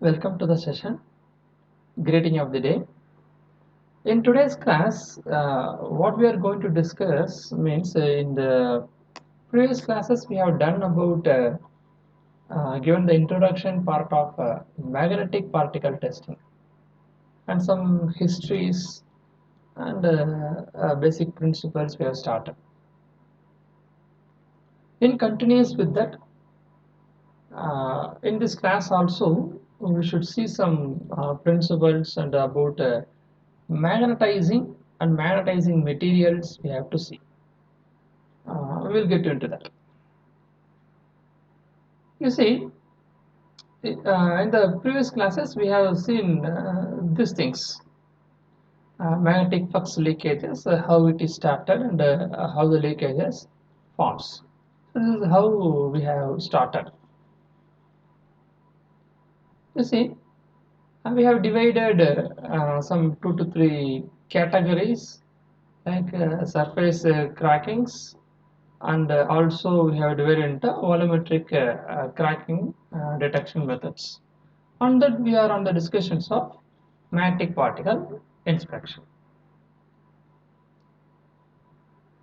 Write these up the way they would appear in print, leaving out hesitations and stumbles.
Welcome to the session. Greeting of the day. In today's class, what we are going to discuss means in the previous classes we have done about given the introduction part of magnetic particle testing and some histories and basic principles we have started. In continuous with that, in this class also we should see some principles and about magnetizing and magnetizing materials we have to see. We'll get into that. You see, in the previous classes we have seen these things. Magnetic flux leakages, how it is started and how the leakages forms. So this is how we have started. You see, we have divided some 2 to 3 categories like surface crackings, and also we have divided into volumetric cracking detection methods. On that we are on the discussions of magnetic particle inspection.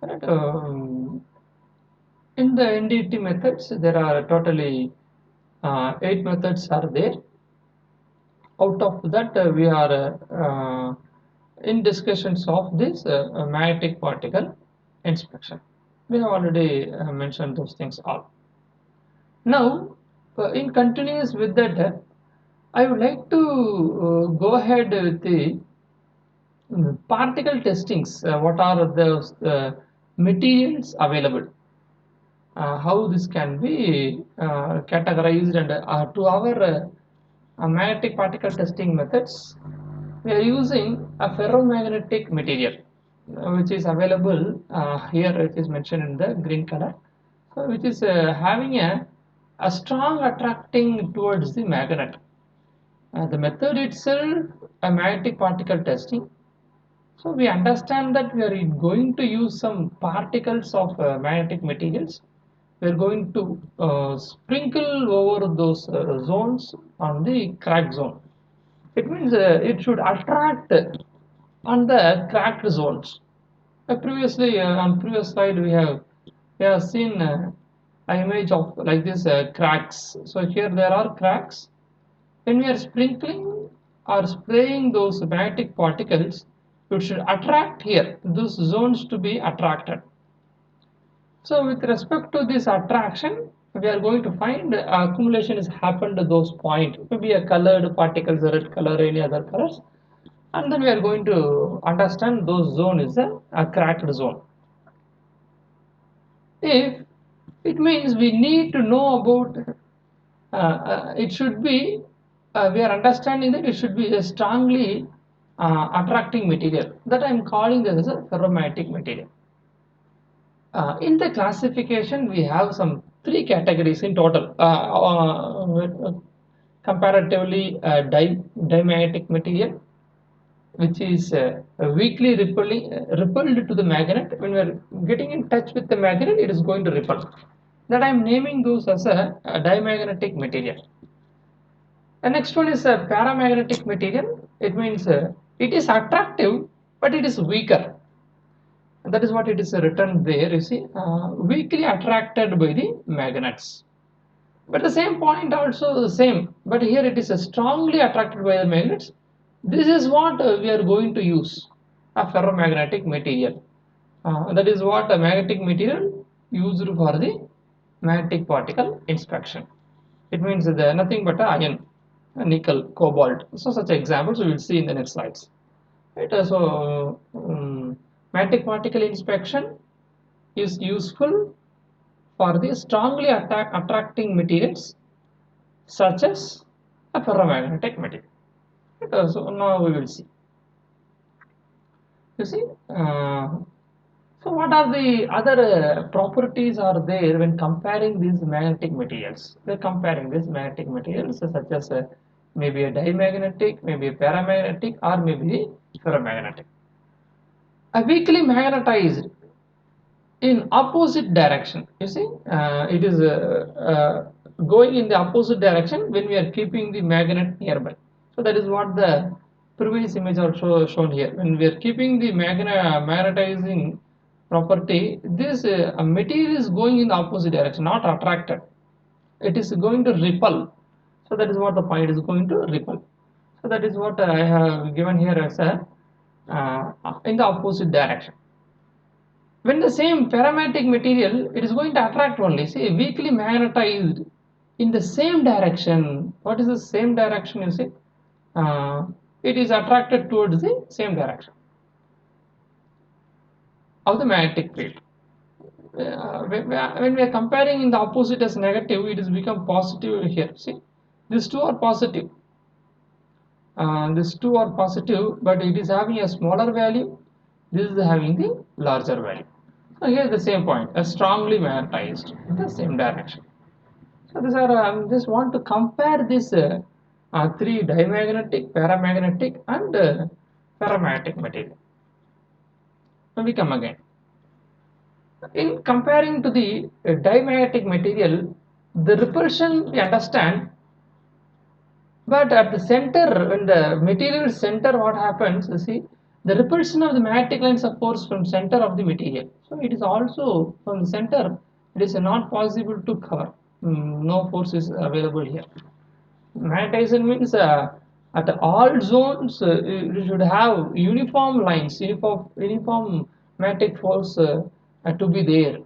Right, in the NDT methods there are totally 8 methods are there. Out of that we are in discussions of this magnetic particle inspection. We have already mentioned those things all. Now, in continuous with that, I would like to go ahead with the particle testings. What are the materials available? How this can be categorized, and to our magnetic particle testing methods, we are using a ferromagnetic material, which is available here. It is mentioned in the green color, which is having a strong attracting towards the magnet. The method itself, a magnetic particle testing. So we understand that we are going to use some particles of magnetic materials. We are going to sprinkle over those zones on the cracked zone. It means it should attract on the cracked zones. Previously, on previous slide, we have seen an image of like this cracks. So here there are cracks. When we are sprinkling or spraying those magnetic particles, it should attract here, those zones to be attracted. So with respect to this attraction, we are going to find accumulation has happened at those points. Maybe a colored particles, a red color, any other colors. And then we are going to understand those zone is a cracked zone. If it means we need to know about it should be we are understanding that it should be a strongly attracting material, that I am calling this as a ferromagnetic material. In the classification we have some 3 categories in total. Comparatively dimagnetic material, which is weakly repelled to the magnet. When we are getting in touch with the magnet, it is going to repel. That I am naming those as a dimagnetic material. The next one is a paramagnetic material. It means it is attractive, but it is weaker. That is what it is written there. You see, weakly attracted by the magnets. But the same point also the same. But here it is strongly attracted by the magnets. This is what we are going to use, a ferromagnetic material. That is what a magnetic material used for the magnetic particle inspection. It means that nothing but iron, nickel, cobalt. So such examples we will see in the next slides. Right? So magnetic particle inspection is useful for the strongly attracting materials such as a ferromagnetic material. Right? So now we will see. You see, so what are the other properties are there when comparing these magnetic materials? We are comparing these magnetic materials such as maybe a dimagnetic, maybe a paramagnetic, or maybe ferromagnetic. A weakly magnetized in opposite direction. You see, it is going in the opposite direction when we are keeping the magnet nearby. So that is what the previous image also shown here. When we are keeping the magnetizing property, this material is going in the opposite direction, not attracted. It is going to repel. So that is what the point is going to repel. So that is what I have given here as a in the opposite direction. When the same ferromagnetic material, it is going to attract only, see, weakly magnetized in the same direction. What is the same direction, you see? It is attracted towards the same direction of the magnetic field. When we are comparing in the opposite as negative, it has become positive here. See, these two are positive. These two are positive, but it is having a smaller value. This is having the larger value. So here the same point, strongly magnetized in the same direction. So these are just want to compare this three diamagnetic, paramagnetic, and ferromagnetic material. So we come again. In comparing to the diamagnetic material, the repulsion we understand, but at the center, when the material center, what happens? You see, the repulsion of the magnetic lines of force from center of the material. So it is also from the center. It is not possible to cover. No force is available here. Magnetization means at all zones you should have uniform lines, uniform magnetic force to be there,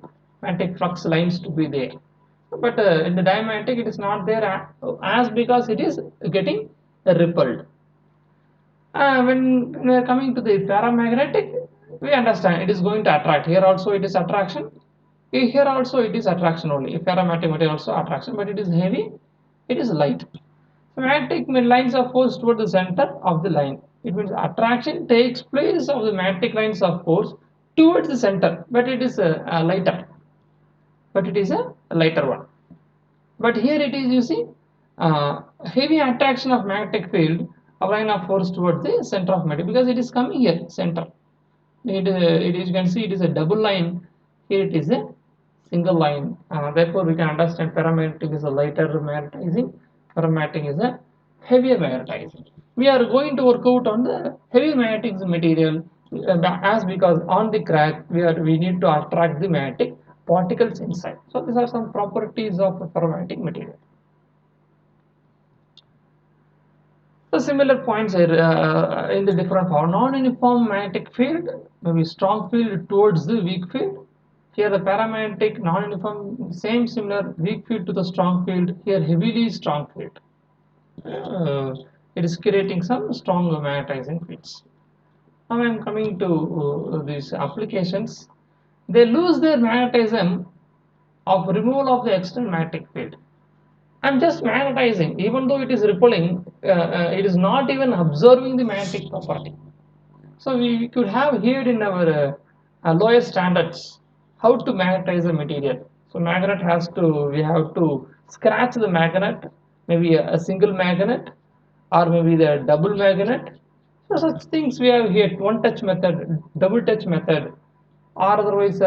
magnetic flux lines to be there. But in the diamagnetic, it is not there as because it is getting repelled. When we are coming to the paramagnetic, we understand it is going to attract. Here also it is attraction. Here also it is attraction only. Paramagnetic material also attraction, but it is heavy. It is light. Magnetic lines are forced toward the center of the line. It means attraction takes place of the magnetic lines of force towards the center, but it is a lighter. But it is a lighter one. But here it is, you see, heavy attraction of magnetic field, a line of force towards the center of matter because it is coming here, center. It is, you can see it is a double line. Here it is a single line. Therefore, we can understand paramagnetic is a lighter magnetizing, ferromagnetic is a heavier magnetizing. We are going to work out on the heavy magnetic material as because on the crack we need to attract the magnetic particles inside. So these are some properties of a ferromagnetic material. So similar points are in the different form. Non-uniform magnetic field, maybe strong field towards the weak field. Here the paramagnetic non-uniform, same similar weak field to the strong field. Here heavily strong field. It is creating some strong magnetizing fields. Now I am coming to these applications. They lose their magnetism of removal of the external magnetic field. I'm just magnetizing, even though it is repelling, it is not even observing the magnetic property. So we could have here in our lower standards how to magnetize the material. So magnet has to, we have to scratch the magnet, maybe a single magnet or maybe the double magnet. So such things we have here, one touch method, double touch method, or otherwise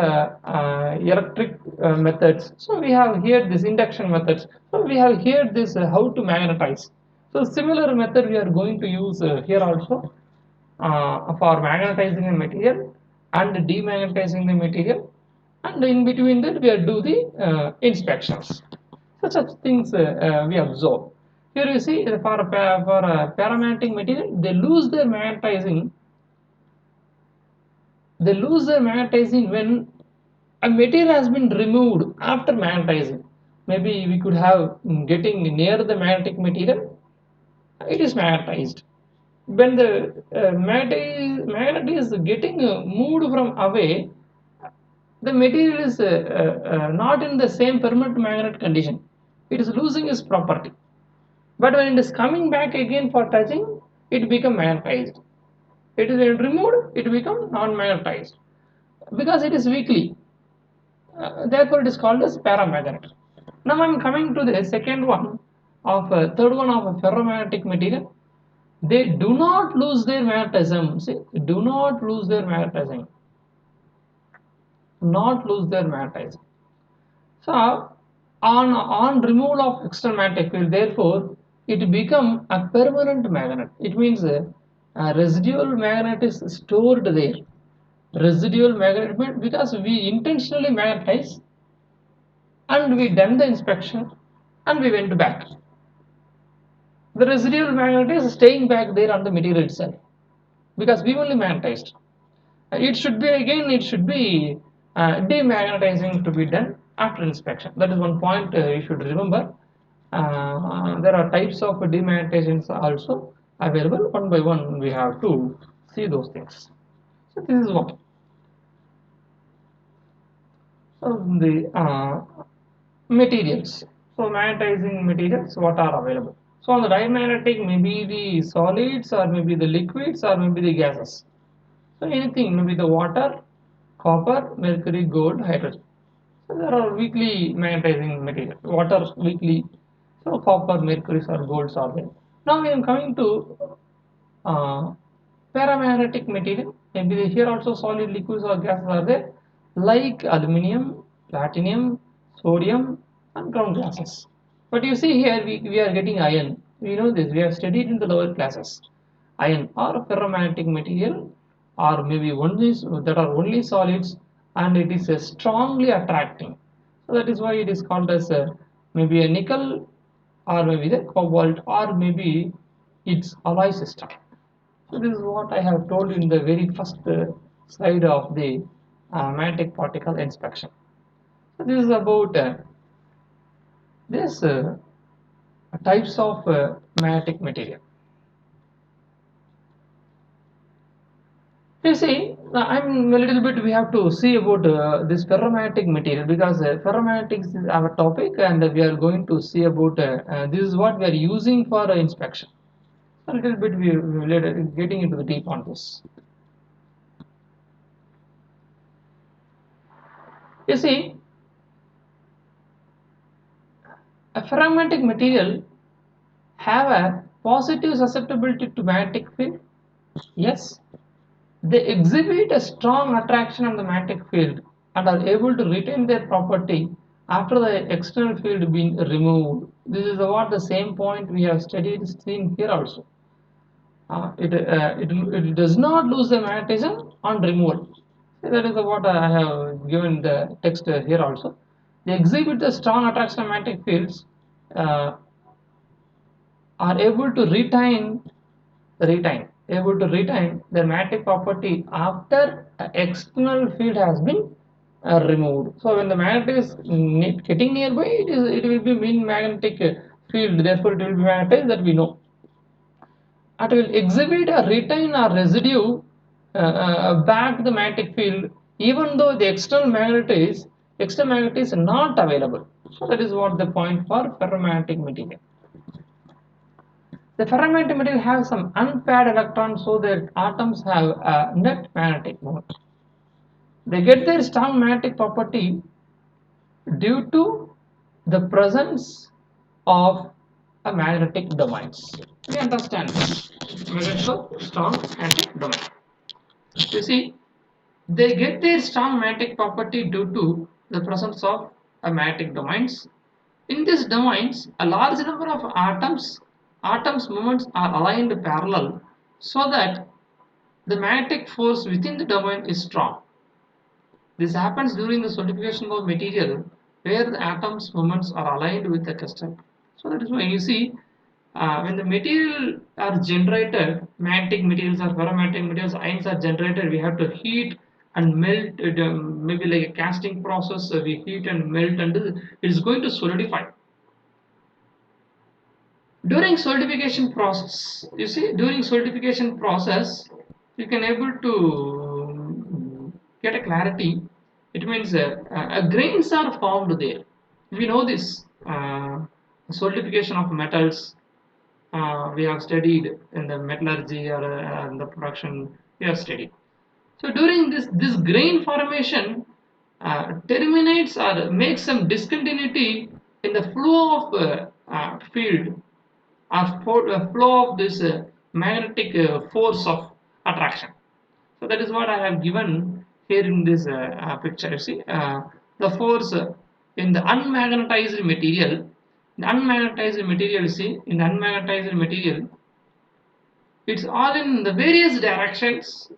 electric methods. So we have here this induction methods. So we have here this how to magnetize. So similar method we are going to use here also for magnetizing the material and demagnetizing the material, and in between that we are do the inspections. So such things we observe. Here you see for a paramagnetic material, they lose their magnetizing when a material has been removed after magnetizing. Maybe we could have getting near the magnetic material, it is magnetized. When the magnet is getting moved from away, the material is not in the same permanent magnet condition. It is losing its property. But when it is coming back again for touching, it becomes magnetized. It is removed, it becomes non-magnetized because it is weakly. Therefore, it is called as paramagnet. Now I am coming to the second one of third one of a ferromagnetic material. They do not lose their magnetism. See, do not lose their magnetism. Not lose their magnetism. So On removal of external magnetic field, therefore, it become a permanent magnet. It means residual magnet is stored there. Residual magnet because we intentionally magnetize and we done the inspection and we went back. The residual magnet is staying back there on the material itself because we only magnetized. It should be demagnetizing to be done after inspection. That is one point you should remember. There are types of demagnetizations also available. One by one we have to see those things. So this is one. So the materials. So magnetizing materials, what are available? So on the diamagnetic, maybe the solids or maybe the liquids or maybe the gases. So anything, maybe the water, copper, mercury, gold, hydrogen. So there are weakly magnetizing material. Water weakly, so copper, mercury or golds are there. Now I am coming to uh, paramagnetic material. Maybe here also solid liquids or gases are there, like aluminum, platinum, sodium, and ground gases. But you see here we are getting iron. We know this. We have studied in the lower classes. Iron or ferromagnetic material, or maybe only that are only solids, and it is strongly attracting. So that is why it is called as maybe a nickel, or maybe the cobalt, or maybe its alloy system. So this is what I have told in the very first slide of the magnetic particle inspection. So this is about this types of magnetic material. You see, I'm a little bit. We have to see about this ferromagnetic material because ferromagnetics is our topic, and we are going to see about this is what we are using for inspection. A little bit we later getting into the deep on this. You see, a ferromagnetic material have a positive susceptibility to magnetic field. Yes, they exhibit a strong attraction on the magnetic field and are able to retain their property after the external field being removed. This is what the same point we have studied seen here also. It does not lose the magnetism on removal. That is what I have given the text here also. They exhibit the strong attraction of magnetic fields, uh, are able to retain the magnetic property after external field has been removed. So when the magnet is getting nearby, it will be mean magnetic field. Therefore, it will be magnetized. That we know. It will exhibit a retain or residue back the magnetic field, even though the external magnet is not available. So that is what the point for ferromagnetic material. The ferromagnetic material has some unpaired electrons, so that atoms have a net magnetic moment. They get their strong magnetic property due to the presence of a magnetic domains. We understand this. Strong magnetic domain. You see, they get their strong magnetic property due to the presence of a magnetic domains. In these domains, a large number of atoms movements are aligned parallel so that the magnetic force within the domain is strong. This happens during the solidification of material where the atoms movements are aligned with the crystal. So that is why you see when the material are generated, magnetic materials or ferromagnetic materials, ions are generated, we have to heat and melt it, maybe like a casting process, we heat and melt and it is going to solidify. During solidification process, you see, during solidification process, you can able to get a clarity. It means grains are formed there. We know this solidification of metals. We have studied in the metallurgy or in the production. We have studied. So during this grain formation terminates or makes some discontinuity in the flow of field flow of this magnetic force of attraction. So that is what I have given here in this picture. You see, the force in the unmagnetized material, you see, in the unmagnetized material, it's all in the various directions.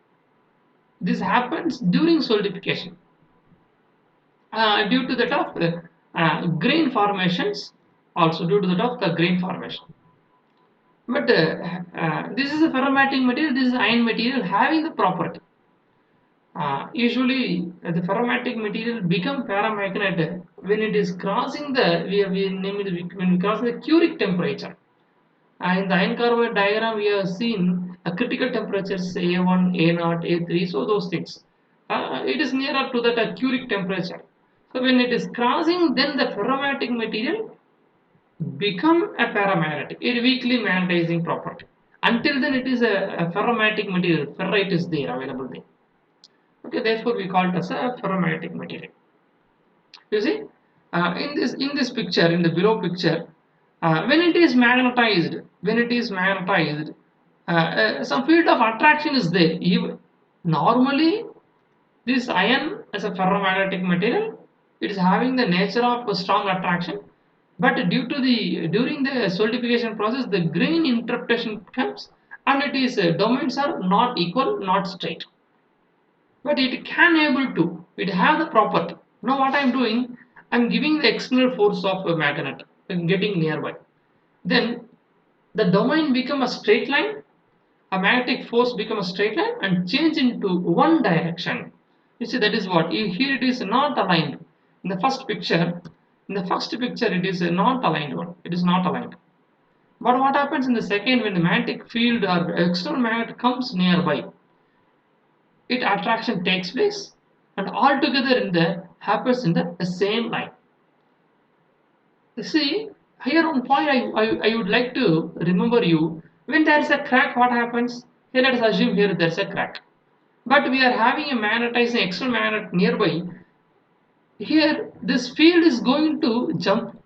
This happens during solidification due to that of grain formations, also due to that of the grain formation. But this is a ferromatic material, this is iron material having the property. Usually the ferromatic material become paramagnetic when it is crossing the we name it when we cross the Curie temperature. In the iron carbide diagram we have seen a critical temperatures A1, A0, A3, so those things. It is nearer to that Curie temperature. So when it is crossing, then the ferromatic material become a paramagnetic, a weakly magnetizing property. Until then it is a ferromatic material, ferrite is there available there. Okay, therefore we call it as a ferromagnetic material. You see, in this picture, in the below picture, when it is magnetized, some field of attraction is there. Normally, this iron as a ferromagnetic material, it is having the nature of a strong attraction, but due to the during the solidification process, the grain interpretation comes, and it is domains are not equal, not straight, but it can able to, it have the property. Now what I'm doing, I'm giving the external force of a magnet getting nearby, then the domain become a straight line, a magnetic force become a straight line and change into one direction. You see, that is what here it is not aligned. In the first picture, it is a not aligned one, it is not aligned. But what happens in the second, when the magnetic field or external magnet comes nearby, it attraction takes place and all together in the happens in the same line. You see, here one point I would like to remember you, when there is a crack, what happens? Here let us assume here there is a crack, but we are having a magnetizing external magnet nearby. Here this field is going to jump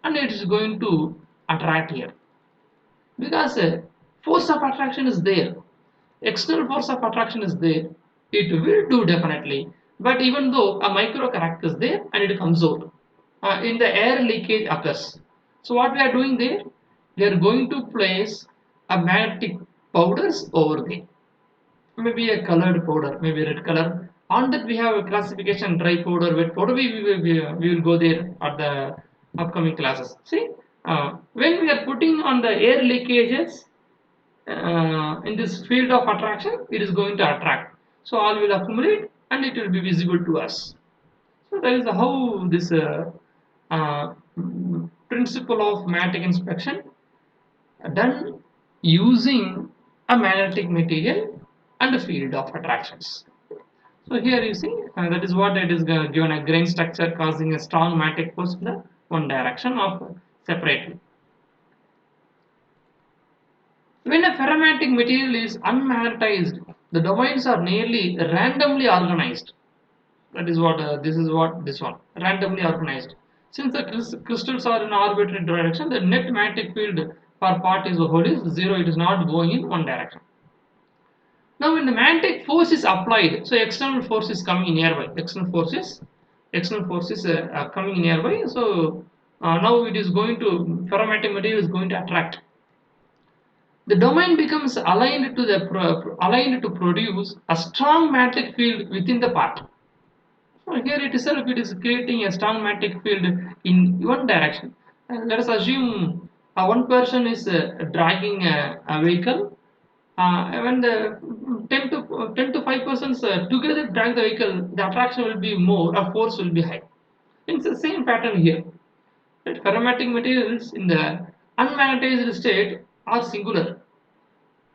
and it is going to attract here, because force of attraction is there, external force of attraction is there, it will do definitely. But even though a micro crack is there and it comes out, in the air leakage occurs. So what we are doing there, we are going to place a magnetic powders over there, maybe a colored powder, maybe red color. On that we have a classification: dry powder, wet powder. We will go there at the upcoming classes. See, when we are putting on the air leakages in this field of attraction, it is going to attract. So all will accumulate and it will be visible to us. So that is how this uh, principle of magnetic inspection done using a magnetic material and a field of attractions. So here you see, that is what it is given a grain structure causing a strong magnetic force in the one direction of separately. When a ferromatic material is unmagnetized, the domains are nearly randomly organized. That is what this one randomly organized. Since the crystals are in arbitrary direction, the net magnetic field per part is whole is zero. It is not going in one direction. Now, when the magnetic force is applied, so external force is coming nearby. External forces are coming nearby. So now it is going to ferromatic material is going to attract. The domain becomes aligned to aligned to produce a strong magnetic field within the part. So here itself it is creating a strong magnetic field in one direction. Let us assume one person is dragging a vehicle. When the 10 to 5 persons together drag the vehicle, the attraction will be more, or force will be high. It's the same pattern here. Right? Ferromatic materials in the unmagnetized state are singular.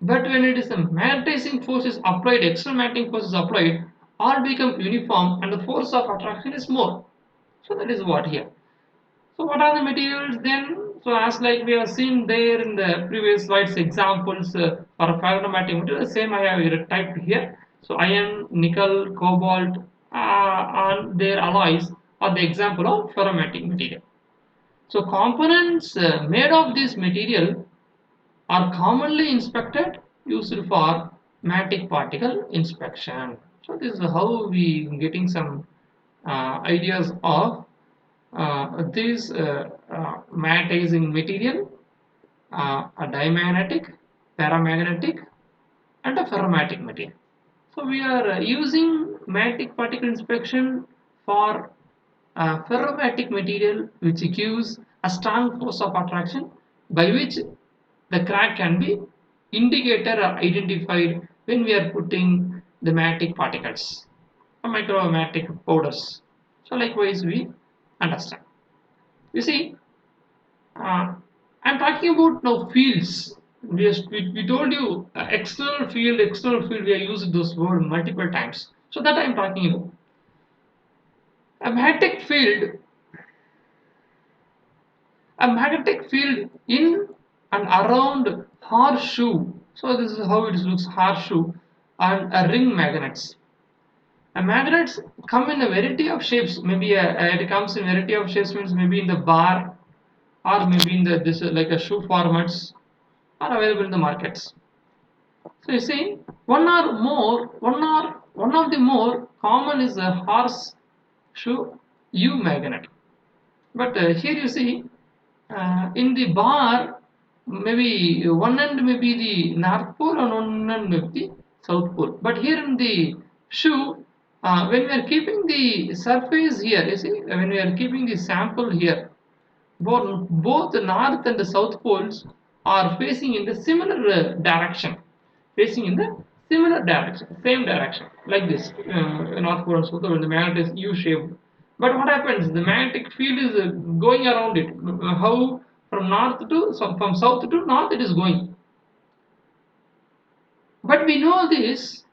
But when it is a magnetizing force is applied, external magnetic force is applied, all become uniform and the force of attraction is more. So that is what here. So what are the materials then? So as like we have seen there in the previous slides examples for a ferromagnetic material, the same I have typed here. So iron, nickel, cobalt and their alloys are the example of ferromagnetic material. So components made of this material are commonly inspected, used for magnetic particle inspection. So this is how we getting some ideas of this magnetizing material, a diamagnetic, paramagnetic, and a ferromagnetic material. So we are using magnetic particle inspection for ferromagnetic material, which gives a strong force of attraction by which the crack can be indicated or identified when we are putting the magnetic particles, the micromagnetic powders. So likewise we understand. You see, uh, I'm talking about now fields. We told you external field. We have used those words multiple times. So that I'm talking about. A magnetic field, a magnetic field in and around horseshoe. So this is how it looks: horseshoe and a ring magnets. Magnets come in a variety of shapes. Maybe it comes in variety of shapes, means maybe in the bar, or maybe in the this like a shoe formats are available in the markets. So you see, one of the more common is a horseshoe U magnet. But here you see, in the bar, maybe one end may be the North Pole and one end may be the South Pole. But here in the shoe, when we are keeping the surface here, you see, when we are keeping the sample here, both the north and the south poles are facing in the similar direction, facing in the similar direction, same direction, like this. North pole and south pole, the magnet is U-shaped. But what happens? The magnetic field is going around it. How from north to from south to north it is going. But we know this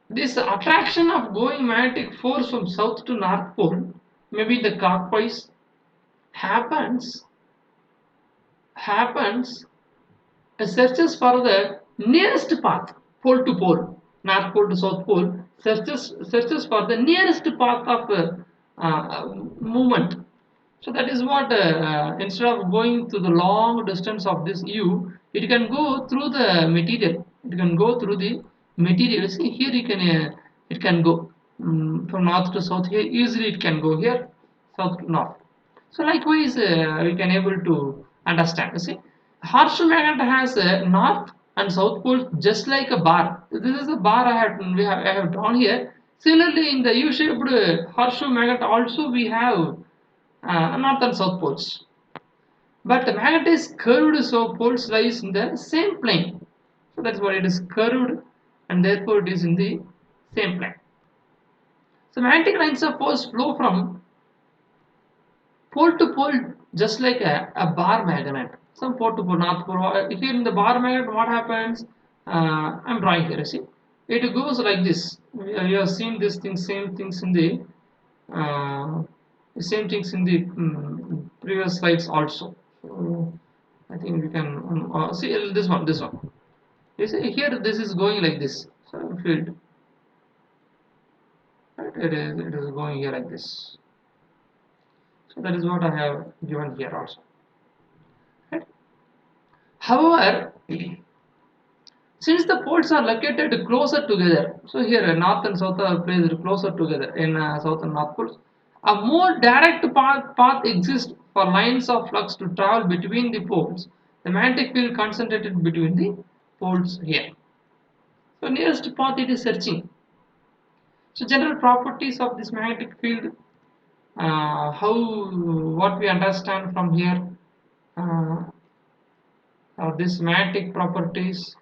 attraction of going magnetic force from south to north pole, maybe the clockwise, happens happens searches for the nearest path, pole to pole, north pole to south pole, searches for the nearest path of movement. So that is what instead of going to the long distance of this U, it can go through the material. It can go through the material. See here, you can it can go from north to south. Here easily it can go here, south to north. So likewise, we can able to understand. You see, horseshoe magnet has north and south poles just like a bar. This is a bar I have drawn here. Similarly, in the U-shaped horseshoe magnet also we have north and south poles. But the magnet is curved, so poles lies in the same plane. So that's why it is curved, and therefore it is in the same plane. So magnetic lines of force flow from pole to pole just like a bar magnet. Some pole to pole, north pole. Here in the bar magnet, what happens? I'm drawing here. You see, it goes like this. We have seen this thing, same things in the same things in the previous slides also. So I think we can see this one. This one. You see here, this is going like this. So field. Right? It is going here like this. So that is what I have given here also. Right? However, since the poles are located closer together, so here north and south are placed closer together in south and north poles, a more direct path exists for lines of flux to travel between the poles. The magnetic field concentrated between the poles here. So nearest path it is searching. So general properties of this magnetic field, what we understand from here, uh, this magnetic properties,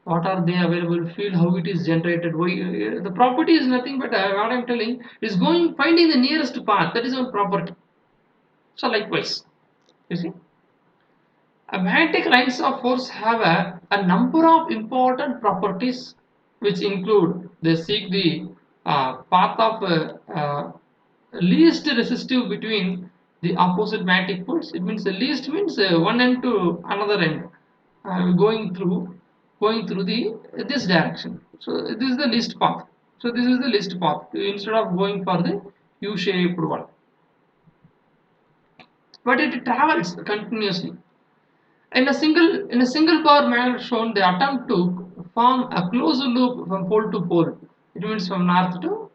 what are they available, field, how it is generated, why, the property is nothing but what I'm telling is going finding the nearest path, that is our property. So likewise, you see, magnetic lines of force have a number of important properties, which include they seek the path of least resistive between the opposite magnetic poles. It means the least means one end to another end, going through the this direction. So this is the least path. So this is the least path instead of going for the U-shaped one. But it travels continuously. In a single bar magnet shown, the attempt to form a closed loop from pole to pole. It means from north to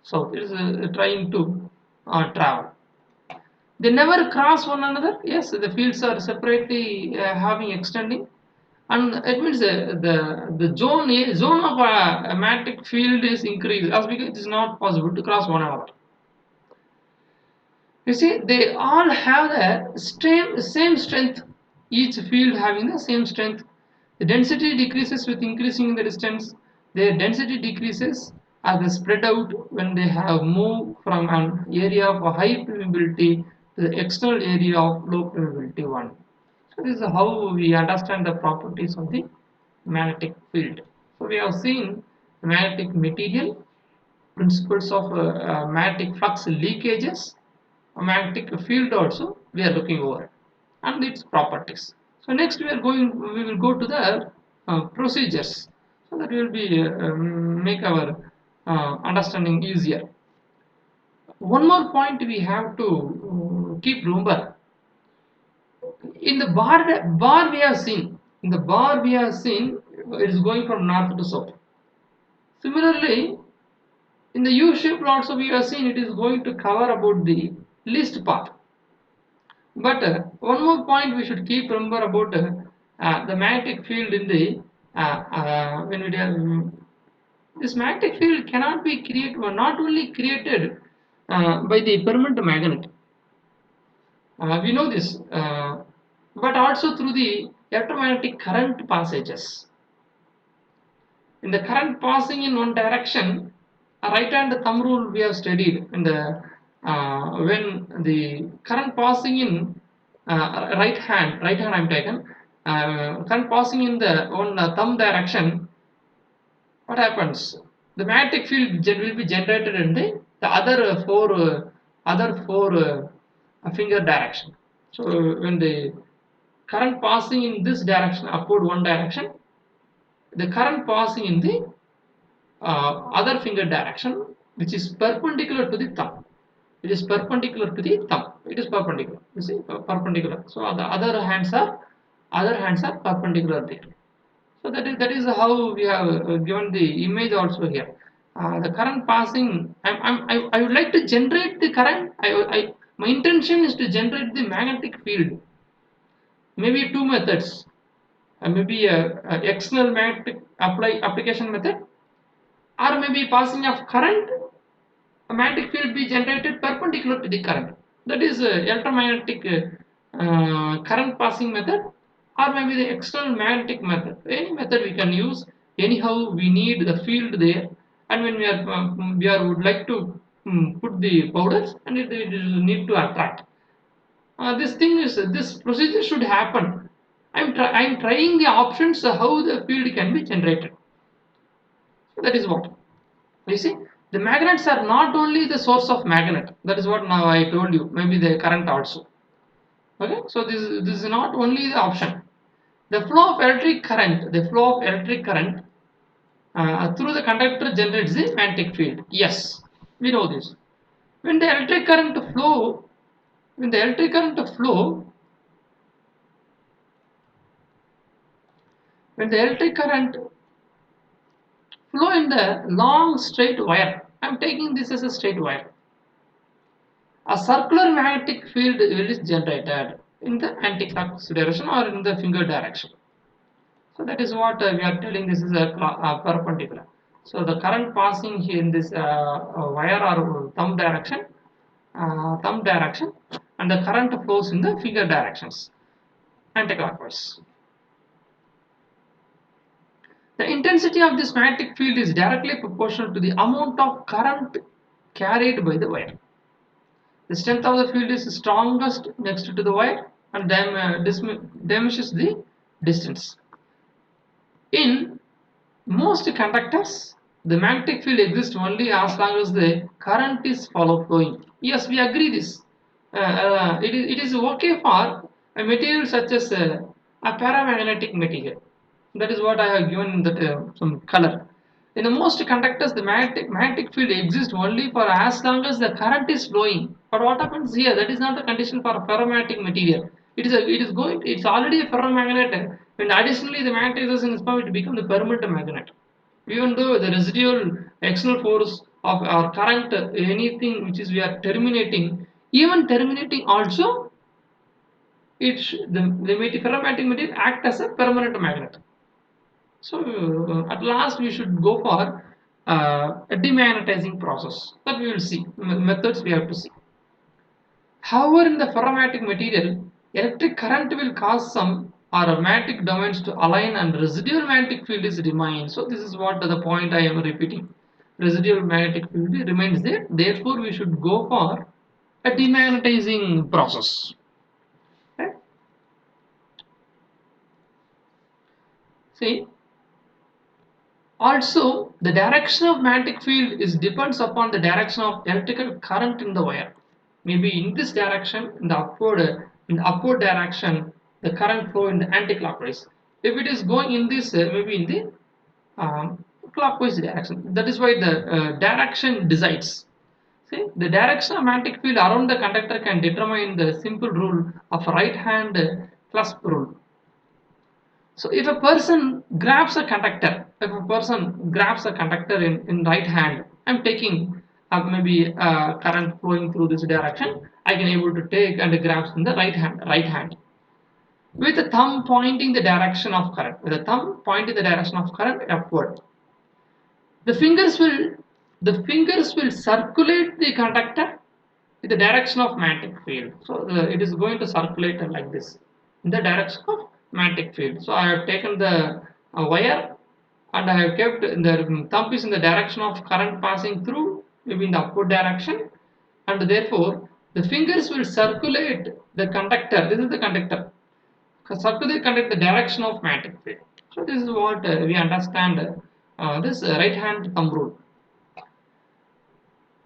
south. It is trying to travel. They never cross one another. Yes, the fields are separately having extending, and it means the zone of a magnetic field is increased as because it is not possible to cross one another. You see, they all have the same strength, each field having the same strength. The density decreases with increasing the distance. Their density decreases as they spread out when they have moved from an area of high permeability to the external area of low permeability one. So this is how we understand the properties of the magnetic field. So we have seen the magnetic material, principles of magnetic flux leakages, magnetic field also we are looking over, and its properties. So next we will go to the procedures, so that will be make our understanding easier. One more point we have to keep remember. In the bar we have seen, it is going from north to south. Similarly, in the U shape also we have seen it is going to cover about the least part. But one more point we should keep remember about the magnetic field in the when we this magnetic field cannot be created, or not only created by the permanent magnet. We know this, but also through the electromagnetic current passages. In the current passing in one direction, a right hand thumb rule we have studied in the when the current passing in right hand I'm taken, current passing in the one thumb direction, what happens? The magnetic field will be generated in the other four finger direction. So when the current passing in this direction, upward one direction, the current passing in the other finger direction, which is perpendicular to the thumb. It is perpendicular to the thumb. It is perpendicular. You see, perpendicular. So the other hands are perpendicular there. So that is how we have given the image also here. The current passing. I would like to generate the current. My intention is to generate the magnetic field. Maybe two methods. Maybe a external magnetic application method, or maybe passing of current, a magnetic field be generated perpendicular to the current. That is electromagnetic current passing method, or maybe the external magnetic method. Any method we can use. Anyhow, we need the field there, and when we are would like to put the powders, and it is need to attract. This procedure should happen. I'm trying the options how the field can be generated. So that is what. You see, the magnets are not only the source of magnet. That is what now I told you. Maybe the current also. Okay, so this is not only the option. The flow of electric current through the conductor generates the magnetic field. Yes, we know this. When the electric current flow, when the electric current flow, when the electric current flow in the long straight wire, I'm taking this as a straight wire. A circular magnetic field is generated in the anti-clockwise direction or in the finger direction. So that is what we are telling. This is a perpendicular. So the current passing here in this wire or thumb direction, and the current flows in the finger directions, anti-clockwise. The intensity of this magnetic field is directly proportional to the amount of current carried by the wire. The strength of the field is strongest next to the wire and diminishes the distance. In most conductors, the magnetic field exists only as long as the current is flowing. Yes, we agree this. It is okay for a material such as a paramagnetic material. That is what I have given in that some color. In the most conductors, the magnetic field exists only for as long as the current is flowing. But what happens here? That is not the condition for a ferromagnetic material. It's already a ferromagnet. When additionally the magnetization is formed, it becomes the permanent magnet. Even though the residual external force of our current, anything which is we are terminating, Even terminating also, the ferromagnetic material act as a permanent magnet. So at last we should go for a demagnetizing process that we will see. Methods we have to see. However, in the ferromagnetic material, electric current will cause some aromatic domains to align and residual magnetic field is remain. So this is what the point I am repeating. Residual magnetic field remains there. Therefore, we should go for a demagnetizing process. Okay? See, also the direction of magnetic field is depends upon the direction of electrical current in the wire. Maybe in this direction, in the upward direction, the current flow in the anti-clockwise. If it is going in this, maybe in the clockwise direction. That is why the direction decides. See, the direction of magnetic field around the conductor can determine the simple rule of right hand clasp rule. So if a person grabs a conductor, in right hand, I'm taking maybe current flowing through this direction, I can able to take and grabs in the right hand. With the thumb pointing the direction of current, upward. The fingers will circulate the conductor in the direction of magnetic field. So it is going to circulate like this in the direction of magnetic field. So I have taken the wire and I have kept the thumb is in the direction of current passing through, maybe in the upward direction, and therefore the fingers will circulate the conductor. This is the conductor. Circulate conduct the direction of magnetic field. So this is what we understand this right hand thumb rule.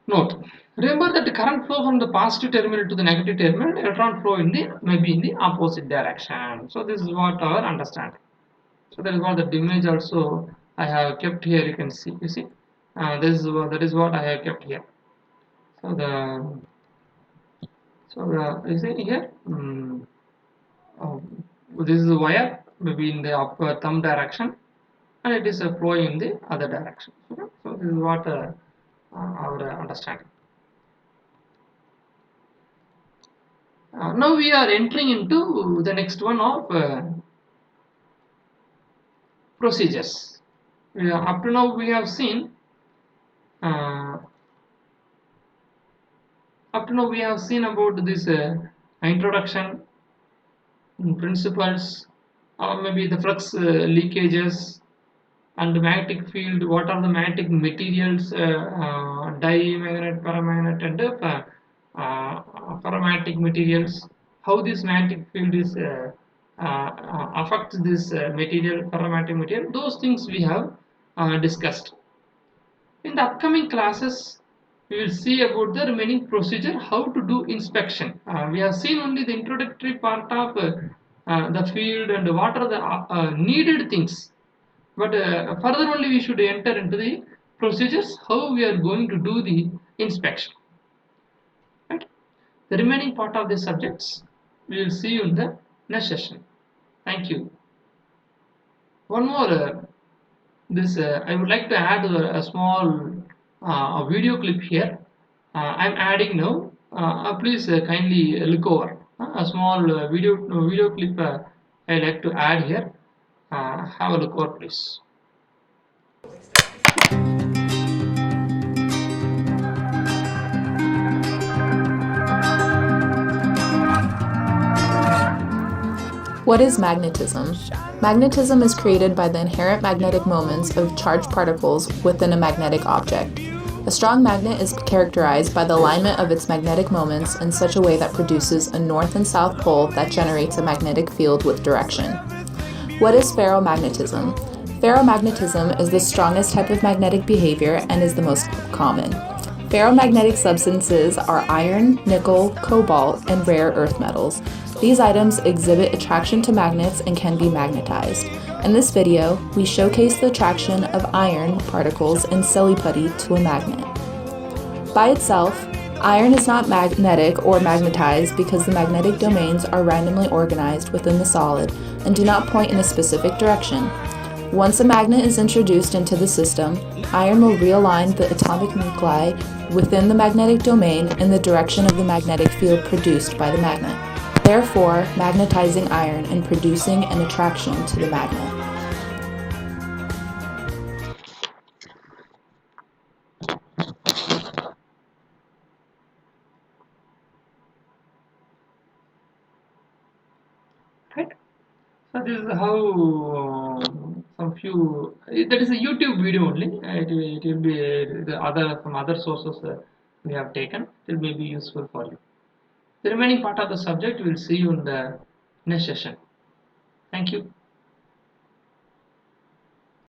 Note, remember that the current flow from the positive terminal to the negative terminal, electron flow maybe in the opposite direction. So this is what our understanding. So that is what the image also I have kept here. You can see. You see, that is what I have kept here. So you see here. This is a wire, maybe in the upper thumb direction, and it is flowing in the other direction. Okay? So this is what our understanding. Now we are entering into the next one of procedures. Up to now we have seen about this introduction, principles, or maybe the flux leakages and the magnetic field. What are the magnetic materials? Diamagnet, paramagnet, and ferromagnetic materials. How this magnetic field is affects this ferromagnetic material. Those things we have discussed. In the upcoming classes, we will see about the remaining procedure, how to do inspection. We have seen only the introductory part of the field and what are the needed things. But further only we should enter into the procedures, how we are going to do the inspection. Right? The remaining part of the subjects we will see you in the next session. Thank you. One more I would like to add a small video clip here. I'm adding now. Please kindly look over a small video clip. I like to add here. Have a look over, please. What is magnetism? Magnetism is created by the inherent magnetic moments of charged particles within a magnetic object. A strong magnet is characterized by the alignment of its magnetic moments in such a way that produces a north and south pole that generates a magnetic field with direction. What is ferromagnetism? Ferromagnetism is the strongest type of magnetic behavior and is the most common. Ferromagnetic substances are iron, nickel, cobalt, and rare earth metals. These items exhibit attraction to magnets and can be magnetized. In this video, we showcase the attraction of iron particles in silly putty to a magnet. By itself, iron is not magnetic or magnetized because the magnetic domains are randomly organized within the solid and do not point in a specific direction. Once a magnet is introduced into the system, iron will realign the atomic nuclei within the magnetic domain in the direction of the magnetic field produced by the magnet, therefore magnetizing iron and producing an attraction to the magnet. Right. So this is how some few. That is a YouTube video only. It will be the other from other sources we have taken. It may be useful for you. The remaining part of the subject we will see you in the next session. Thank you.